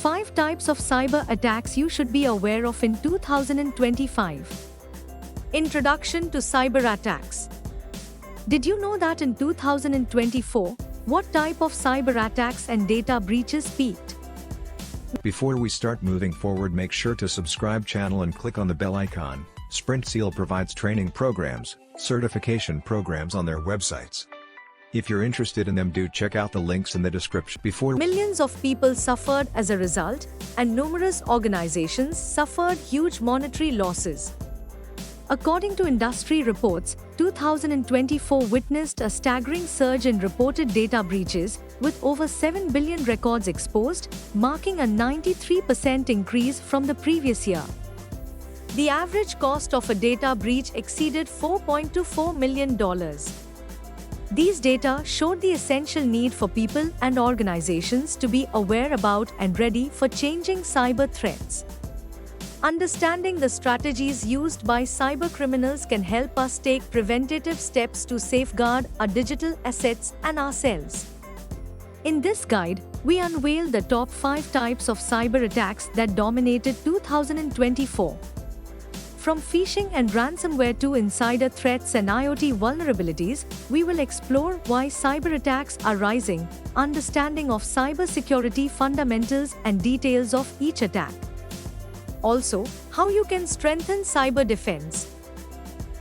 5 types of cyber attacks you should be aware of in 2025. Introduction to cyber attacks. Did you know that in 2024, what type of cyber attacks and data breaches peaked? Before we start moving forward, make sure to subscribe channel and click on the bell icon. SprintSeal provides training programs, certification programs on their websites. If you're interested in them, do check out the links in the description. Millions of people suffered as a result, and numerous organizations suffered huge monetary losses. According to industry reports, 2024 witnessed a staggering surge in reported data breaches, with over 7 billion records exposed, marking a 93% increase from the previous year. The average cost of a data breach exceeded $4.24 million. These data showed the essential need for people and organizations to be aware about and ready for changing cyber threats. Understanding the strategies used by cybercriminals can help us take preventative steps to safeguard our digital assets and ourselves. In this guide, we unveil the top 5 types of cyber attacks that dominated 2024. From phishing and ransomware to insider threats and IoT vulnerabilities, we will explore why cyber attacks are rising, understanding of cybersecurity fundamentals and details of each attack. Also, how you can strengthen cyber defense.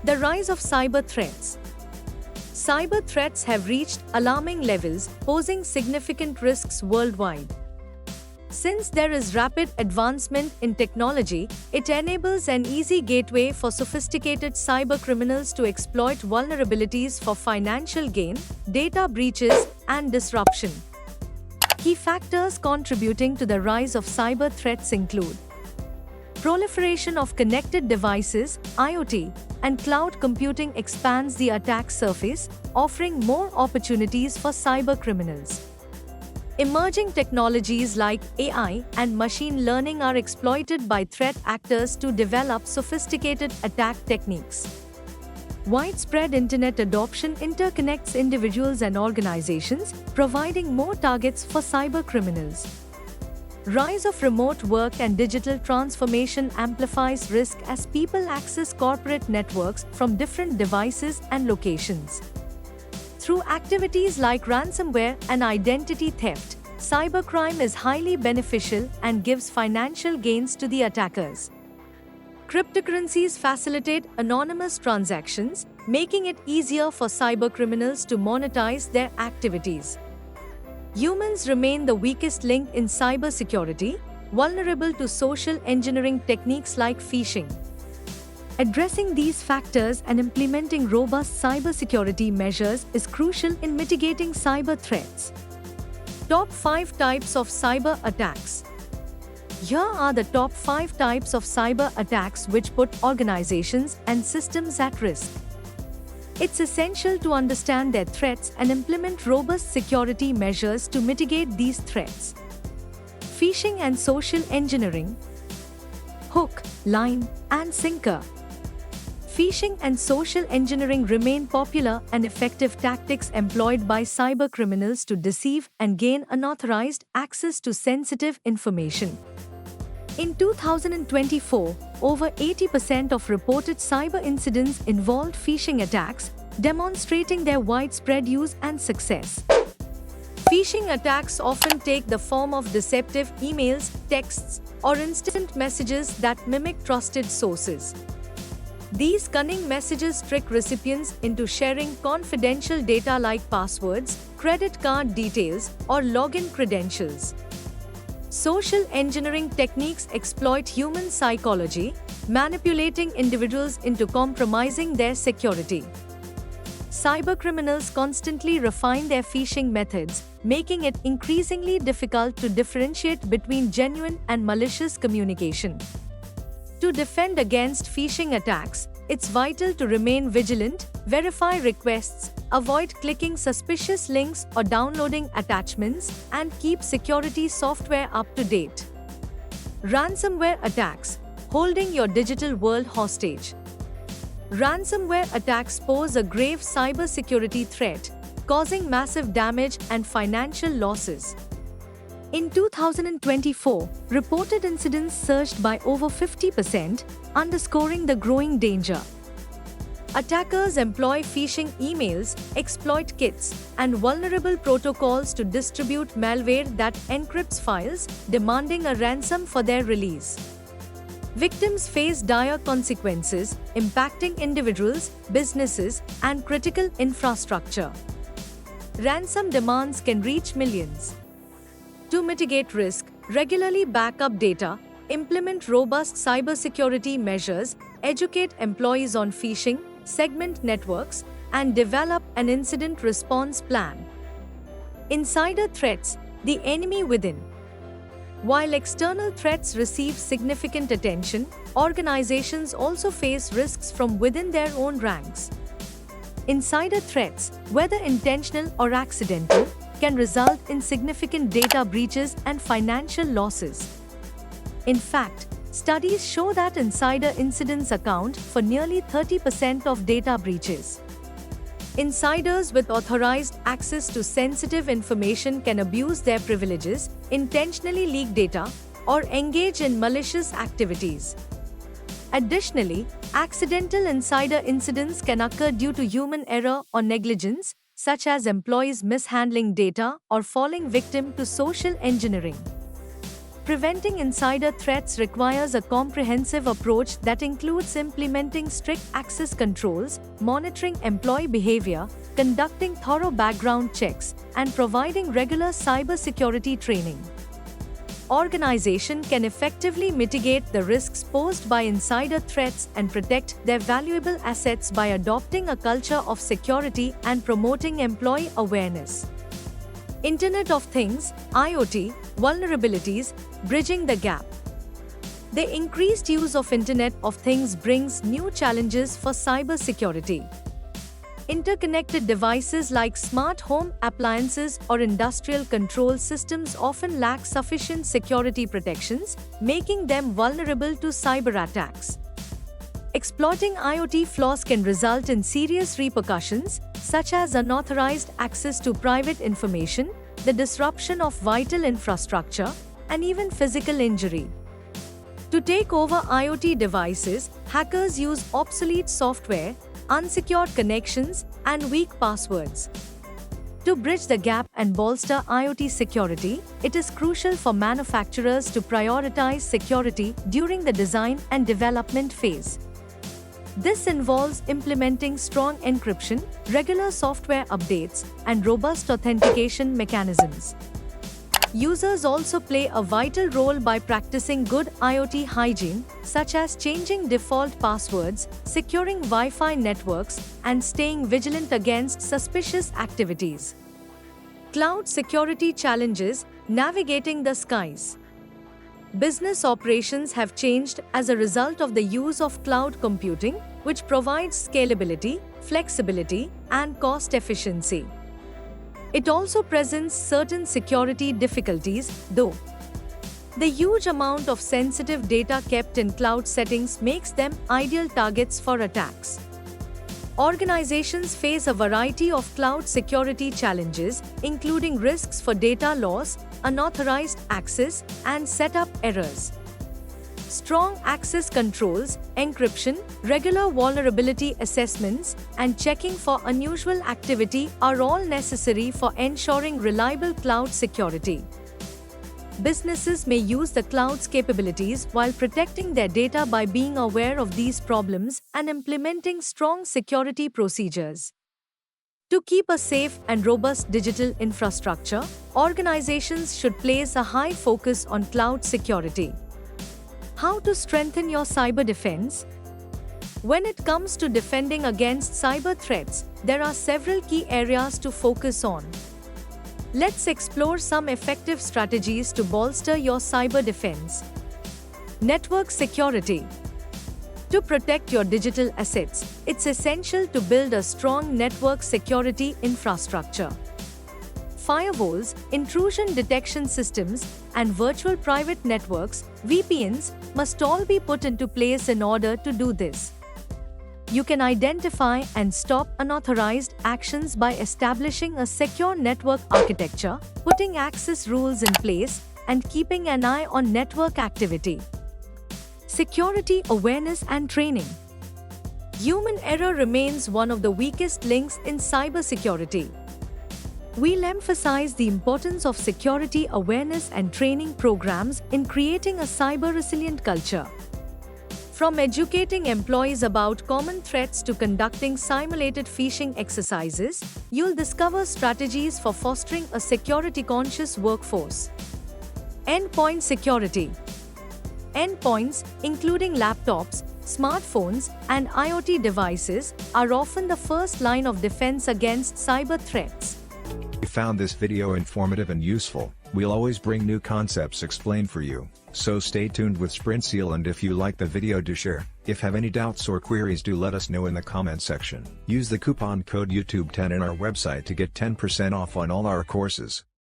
The rise of cyber threats. Cyber threats have reached alarming levels, posing significant risks worldwide. Since there is rapid advancement in technology, it enables an easy gateway for sophisticated cybercriminals to exploit vulnerabilities for financial gain, data breaches, and disruption. Key factors contributing to the rise of cyber threats include proliferation of connected devices, IoT, and cloud computing expands the attack surface, offering more opportunities for cybercriminals. Emerging technologies like AI and machine learning are exploited by threat actors to develop sophisticated attack techniques. Widespread internet adoption interconnects individuals and organizations, providing more targets for cybercriminals. Rise of remote work and digital transformation amplifies risk as people access corporate networks from different devices and locations. Through activities like ransomware and identity theft, cybercrime is highly beneficial and gives financial gains to the attackers. Cryptocurrencies facilitate anonymous transactions, making it easier for cybercriminals to monetize their activities. Humans remain the weakest link in cybersecurity, vulnerable to social engineering techniques like phishing. Addressing these factors and implementing robust cybersecurity measures is crucial in mitigating cyber threats. Top 5 types of cyber attacks. Here are the top 5 types of cyber attacks which put organizations and systems at risk. It's essential to understand their threats and implement robust security measures to mitigate these threats. Phishing and social engineering. Hook, line, and sinker. Phishing and social engineering remain popular and effective tactics employed by cybercriminals to deceive and gain unauthorized access to sensitive information. In 2024, over 80% of reported cyber incidents involved phishing attacks, demonstrating their widespread use and success. Phishing attacks often take the form of deceptive emails, texts, or instant messages that mimic trusted sources. These cunning messages trick recipients into sharing confidential data like passwords, credit card details, or login credentials. Social engineering techniques exploit human psychology, manipulating individuals into compromising their security. Cybercriminals constantly refine their phishing methods, making it increasingly difficult to differentiate between genuine and malicious communication. To defend against phishing attacks, it's vital to remain vigilant, verify requests, avoid clicking suspicious links or downloading attachments, and keep security software up to date. Ransomware attacks, holding your digital world hostage. Ransomware attacks pose a grave cybersecurity threat, causing massive damage and financial losses. In 2024, reported incidents surged by over 50%, underscoring the growing danger. Attackers employ phishing emails, exploit kits, and vulnerable protocols to distribute malware that encrypts files, demanding a ransom for their release. Victims face dire consequences, impacting individuals, businesses, and critical infrastructure. Ransom demands can reach millions. To mitigate risk, regularly back up data, implement robust cybersecurity measures, educate employees on phishing, segment networks, and develop an incident response plan. Insider threats, the enemy within. While external threats receive significant attention, organizations also face risks from within their own ranks. Insider threats, whether intentional or accidental, can result in significant data breaches and financial losses. In fact, studies show that insider incidents account for nearly 30% of data breaches. Insiders with authorized access to sensitive information can abuse their privileges, intentionally leak data, or engage in malicious activities. Additionally, accidental insider incidents can occur due to human error or negligence, such as employees mishandling data or falling victim to social engineering. Preventing insider threats requires a comprehensive approach that includes implementing strict access controls, monitoring employee behavior, conducting thorough background checks, and providing regular cybersecurity training. Organizations can effectively mitigate the risks posed by insider threats and protect their valuable assets by adopting a culture of security and promoting employee awareness. Internet of Things, IoT, vulnerabilities, bridging the gap. The increased use of Internet of Things brings new challenges for cybersecurity. Interconnected devices like smart home appliances or industrial control systems often lack sufficient security protections, making them vulnerable to cyber attacks. Exploiting IoT flaws can result in serious repercussions, such as unauthorized access to private information, the disruption of vital infrastructure, and even physical injury. To take over IoT devices, hackers use obsolete software, unsecured connections, and weak passwords. To bridge the gap and bolster IoT security, it is crucial for manufacturers to prioritize security during the design and development phase. This involves implementing strong encryption, regular software updates, and robust authentication mechanisms. Users also play a vital role by practicing good IoT hygiene, such as changing default passwords, securing Wi-Fi networks, and staying vigilant against suspicious activities. Cloud security challenges, navigating the skies. Business operations have changed as a result of the use of cloud computing, which provides scalability, flexibility, and cost efficiency. It also presents certain security difficulties, though. The huge amount of sensitive data kept in cloud settings makes them ideal targets for attacks. Organizations face a variety of cloud security challenges, including risks for data loss, unauthorized access, and setup errors. Strong access controls, encryption, regular vulnerability assessments, and checking for unusual activity are all necessary for ensuring reliable cloud security. Businesses may use the cloud's capabilities while protecting their data by being aware of these problems and implementing strong security procedures. To keep a safe and robust digital infrastructure, organizations should place a high focus on cloud security. How to strengthen your cyber defense? When it comes to defending against cyber threats, there are several key areas to focus on. Let's explore some effective strategies to bolster your cyber defense. Network security. To protect your digital assets, it's essential to build a strong network security infrastructure. Firewalls, intrusion detection systems, and virtual private networks, VPNs, must all be put into place in order to do this. You can identify and stop unauthorized actions by establishing a secure network architecture, putting access rules in place, and keeping an eye on network activity. Security awareness and training. Human error remains one of the weakest links in cybersecurity. We'll emphasize the importance of security awareness and training programs in creating a cyber-resilient culture. From educating employees about common threats to conducting simulated phishing exercises, you'll discover strategies for fostering a security-conscious workforce. Endpoint security. Endpoints, including laptops, smartphones, and IoT devices, are often the first line of defense against cyber threats. If you found this video informative and useful, we'll always bring new concepts explained for you, so stay tuned with SprintSeal, and if you like the video, do share. If have any doubts or queries, do let us know in the comment section. Use the coupon code YouTube10 in our website to get 10% off on all our courses.